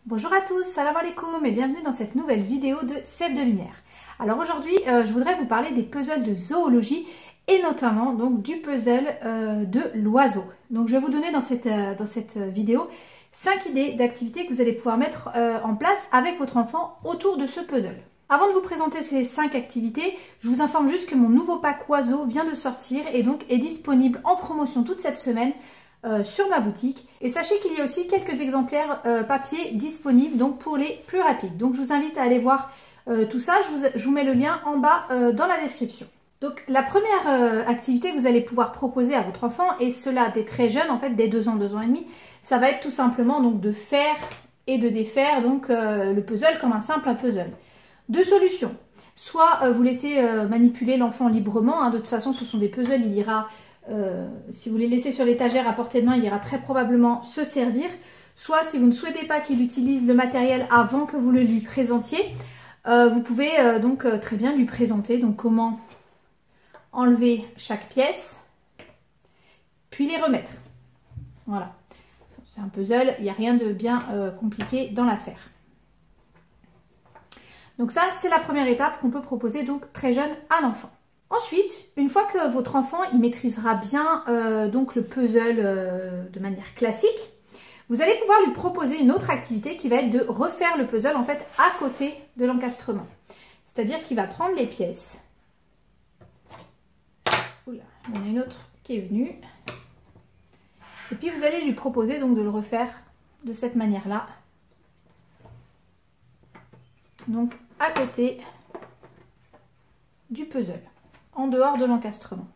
Bonjour à tous, salam alaikum et bienvenue dans cette nouvelle vidéo de Sève de Lumière. Alors aujourd'hui, je voudrais vous parler des puzzles de zoologie et notamment donc du puzzle de l'oiseau. Donc je vais vous donner dans cette vidéo 5 idées d'activités que vous allez pouvoir mettre en place avec votre enfant autour de ce puzzle. Avant de vous présenter ces 5 activités, je vous informe juste que mon nouveau pack oiseau vient de sortir et donc est disponible en promotion toute cette semaine sur ma boutique. Et sachez qu'il y a aussi quelques exemplaires papier disponibles donc pour les plus rapides. Donc je vous invite à aller voir tout ça. Je vous mets le lien en bas dans la description. Donc la première activité que vous allez pouvoir proposer à votre enfant, et cela dès très jeune, en fait dès 2 ans, 2 ans et demi, ça va être tout simplement donc de faire et de défaire donc le puzzle comme un simple puzzle. Deux solutions. Soit vous laissez manipuler l'enfant librement, hein, de toute façon ce sont des puzzles, il ira, si vous les laissez sur l'étagère à portée de main, il ira très probablement se servir. Soit si vous ne souhaitez pas qu'il utilise le matériel avant que vous le lui présentiez, vous pouvez donc très bien lui présenter donc comment enlever chaque pièce, puis les remettre. Voilà, c'est un puzzle, il n'y a rien de bien compliqué dans l'affaire. Donc ça, c'est la première étape qu'on peut proposer donc très jeune à l'enfant. Ensuite, une fois que votre enfant il maîtrisera bien donc le puzzle de manière classique, vous allez pouvoir lui proposer une autre activité qui va être de refaire le puzzle en fait à côté de l'encastrement. C'est-à-dire qu'il va prendre les pièces. Oula, il y en a une autre qui est venue. Et puis vous allez lui proposer donc de le refaire de cette manière-là. Donc à côté du puzzle, en dehors de l'encastrement.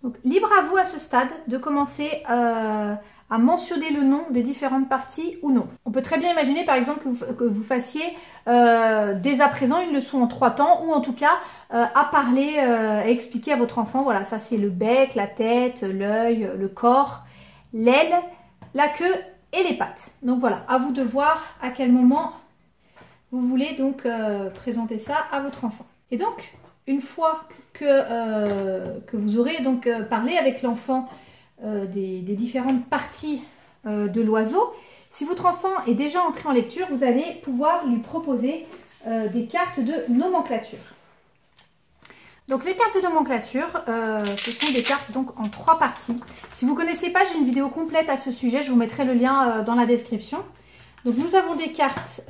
Donc libre à vous à ce stade de commencer à mentionner le nom des différentes parties ou non. On peut très bien imaginer par exemple que vous fassiez dès à présent une leçon en 3 temps, ou en tout cas à parler, à expliquer à votre enfant, voilà, ça c'est le bec, la tête, l'œil, le corps, l'aile, la queue et les pattes. Donc voilà, à vous de voir à quel moment vous voulez donc présenter ça à votre enfant. Et donc, une fois que vous aurez donc parlé avec l'enfant des différentes parties de l'oiseau, si votre enfant est déjà entré en lecture, vous allez pouvoir lui proposer des cartes de nomenclature. Donc les cartes de nomenclature, ce sont des cartes donc en 3 parties. Si vous ne connaissez pas, j'ai une vidéo complète à ce sujet, je vous mettrai le lien dans la description. Donc nous avons des cartes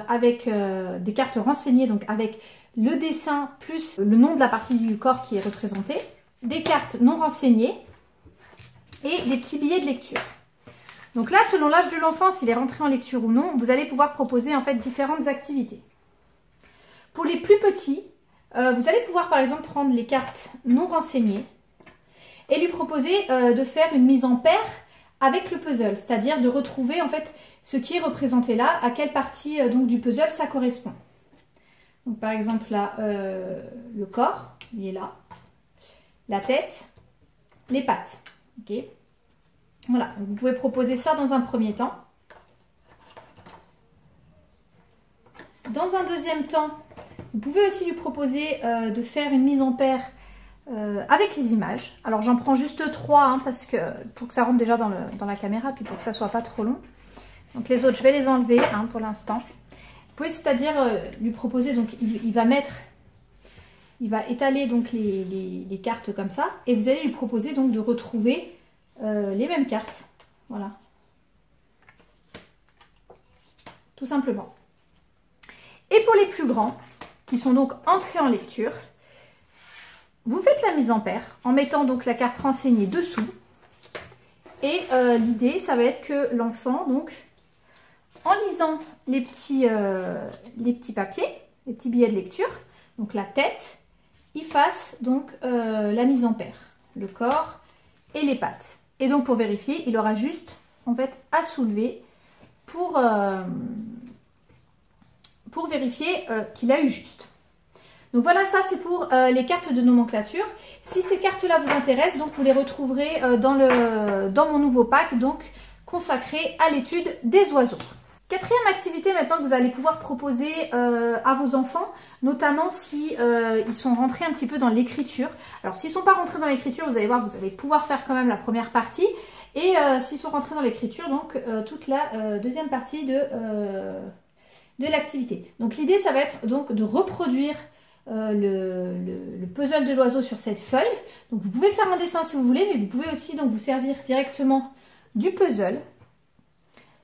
avec des cartes renseignées, donc avec le dessin plus le nom de la partie du corps qui est représentée, des cartes non renseignées et des petits billets de lecture. Donc là, selon l'âge de l'enfant, s'il est rentré en lecture ou non, vous allez pouvoir proposer en fait différentes activités. Pour les plus petits, vous allez pouvoir par exemple prendre les cartes non renseignées et lui proposer de faire une mise en paire avec le puzzle, c'est-à-dire de retrouver en fait ce qui est représenté là, à quelle partie donc du puzzle ça correspond. Donc par exemple là, le corps, il est là, la tête, les pattes. Ok. Voilà, vous pouvez proposer ça dans un premier temps. Dans un deuxième temps, vous pouvez aussi lui proposer de faire une mise en paire avec les images. Alors j'en prends juste 3 hein, parce que pour que ça rentre déjà dans la caméra, puis pour que ça soit pas trop long. Donc les autres, je vais les enlever hein, pour l'instant. Vous pouvez c'est-à-dire lui proposer, donc il va étaler donc les cartes comme ça, et vous allez lui proposer donc de retrouver les mêmes cartes. Voilà. Tout simplement. Et pour les plus grands, qui sont donc entrés en lecture, vous faites la mise en paire en mettant donc la carte renseignée dessous. Et l'idée, ça va être que l'enfant, donc, en lisant les petits papiers, les petits billets de lecture, donc la tête, il fasse donc la mise en paire, le corps et les pattes. Et donc pour vérifier, il aura juste en fait à soulever pour vérifier qu'il a eu juste. Donc voilà, ça c'est pour les cartes de nomenclature. Si ces cartes-là vous intéressent, donc vous les retrouverez dans mon nouveau pack donc consacré à l'étude des oiseaux. Quatrième activité maintenant que vous allez pouvoir proposer à vos enfants, notamment si ils sont rentrés un petit peu dans l'écriture. Alors s'ils ne sont pas rentrés dans l'écriture, vous allez voir, vous allez pouvoir faire quand même la première partie. Et s'ils sont rentrés dans l'écriture, donc toute la deuxième partie de l'activité. Donc l'idée, ça va être donc de reproduire le puzzle de l'oiseau sur cette feuille. Donc vous pouvez faire un dessin si vous voulez, mais vous pouvez aussi donc vous servir directement du puzzle,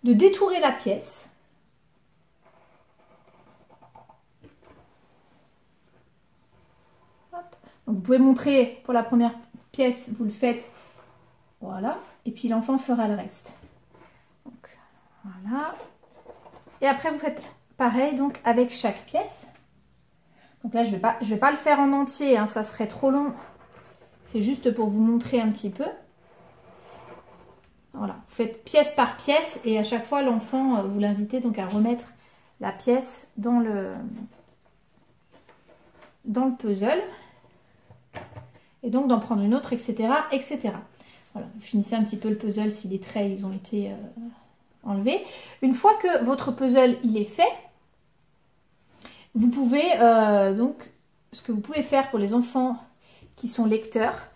de détourer la pièce. Hop. Donc vous pouvez montrer pour la première pièce, vous le faites, voilà, et puis l'enfant fera le reste. Donc, voilà. Et après vous faites pareil donc avec chaque pièce. Donc là je vais pas le faire en entier, hein, ça serait trop long. C'est juste pour vous montrer un petit peu. Voilà, vous faites pièce par pièce et à chaque fois l'enfant, vous l'invitez donc à remettre la pièce dans le puzzle. Et donc d'en prendre une autre, etc. etc. Voilà, vous finissez un petit peu le puzzle si les traits ils ont été enlevés. Une fois que votre puzzle il est fait, vous pouvez donc, ce que vous pouvez faire pour les enfants qui sont lecteurs,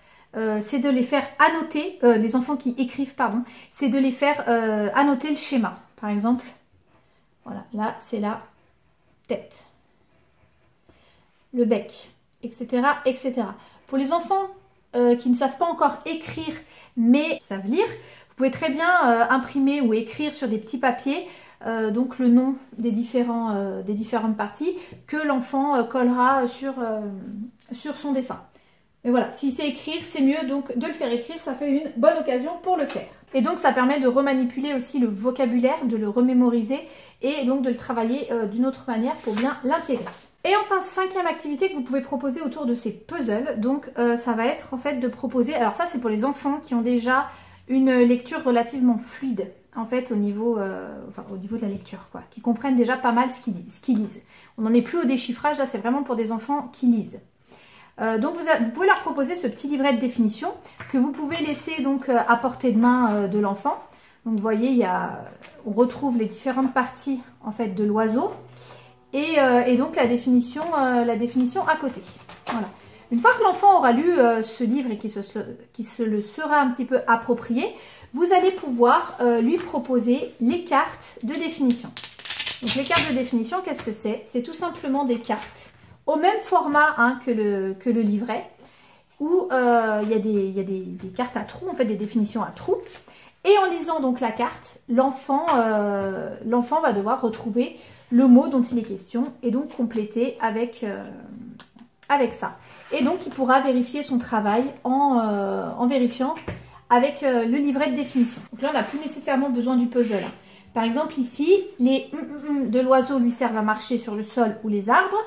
c'est de les faire annoter, les enfants qui écrivent, pardon, c'est de les faire annoter le schéma. Par exemple, voilà, là c'est la tête, le bec, etc., etc. Pour les enfants qui ne savent pas encore écrire, mais savent lire, vous pouvez très bien imprimer ou écrire sur des petits papiers donc le nom des différentes parties que l'enfant collera sur son dessin. Mais voilà, s'il sait écrire, c'est mieux donc de le faire écrire, ça fait une bonne occasion pour le faire. Et donc ça permet de remanipuler aussi le vocabulaire, de le remémoriser et donc de le travailler d'une autre manière pour bien l'intégrer. Et enfin, cinquième activité que vous pouvez proposer autour de ces puzzles, donc ça va être en fait de proposer, alors ça c'est pour les enfants qui ont déjà une lecture relativement fluide, en fait au niveau de la lecture, quoi, qui comprennent déjà pas mal ce qu'ils lisent. On n'en est plus au déchiffrage, là c'est vraiment pour des enfants qui lisent. Donc vous pouvez leur proposer ce petit livret de définition que vous pouvez laisser donc à portée de main de l'enfant. Donc vous voyez, on retrouve les différentes parties en fait de l'oiseau et donc la définition à côté. Voilà. Une fois que l'enfant aura lu ce livre et qu'il se le sera un petit peu approprié, vous allez pouvoir lui proposer les cartes de définition. Donc les cartes de définition, qu'est-ce que c'est? C'est tout simplement des cartes au même format hein, que le livret, où il y a des cartes à trous, en fait des définitions à trous. Et en lisant donc la carte, l'enfant va devoir retrouver le mot dont il est question et donc compléter avec ça. Et donc il pourra vérifier son travail en vérifiant avec le livret de définition. Donc là on n'a plus nécessairement besoin du puzzle. Par exemple ici, les de l'oiseau lui servent à marcher sur le sol ou les arbres.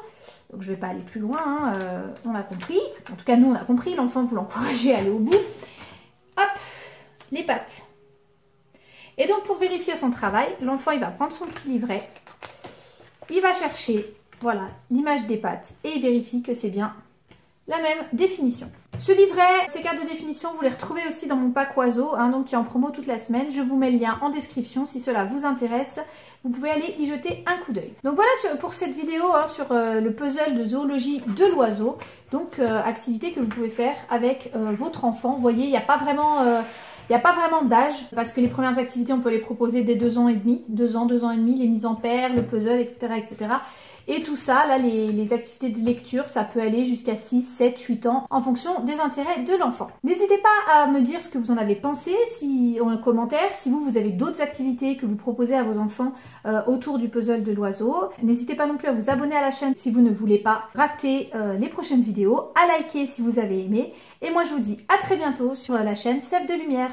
Donc je ne vais pas aller plus loin, hein, on a compris. En tout cas, nous, on a compris. L'enfant, vous l'encouragez à aller au bout. Hop, les pattes. Et donc, pour vérifier son travail, l'enfant, il va prendre son petit livret. Il va chercher, voilà, l'image des pattes. Et il vérifie que c'est bien la même définition. Ce livret, ces cartes de définition, vous les retrouvez aussi dans mon pack oiseau, hein, donc qui est en promo toute la semaine. Je vous mets le lien en description si cela vous intéresse. Vous pouvez aller y jeter un coup d'œil. Donc voilà pour cette vidéo hein, sur le puzzle de zoologie de l'oiseau. Donc activité que vous pouvez faire avec votre enfant. Vous voyez, il n'y a pas vraiment d'âge, parce que les premières activités, on peut les proposer dès 2 ans et demi, 2 ans et demi, les mises en paire, le puzzle, etc. etc. Et tout ça, là, les activités de lecture, ça peut aller jusqu'à 6, 7, 8 ans en fonction des intérêts de l'enfant. N'hésitez pas à me dire ce que vous en avez pensé en commentaire, si vous avez d'autres activités que vous proposez à vos enfants autour du puzzle de l'oiseau. N'hésitez pas non plus à vous abonner à la chaîne si vous ne voulez pas rater les prochaines vidéos, à liker si vous avez aimé. Et moi, je vous dis à très bientôt sur la chaîne Sève de Lumière.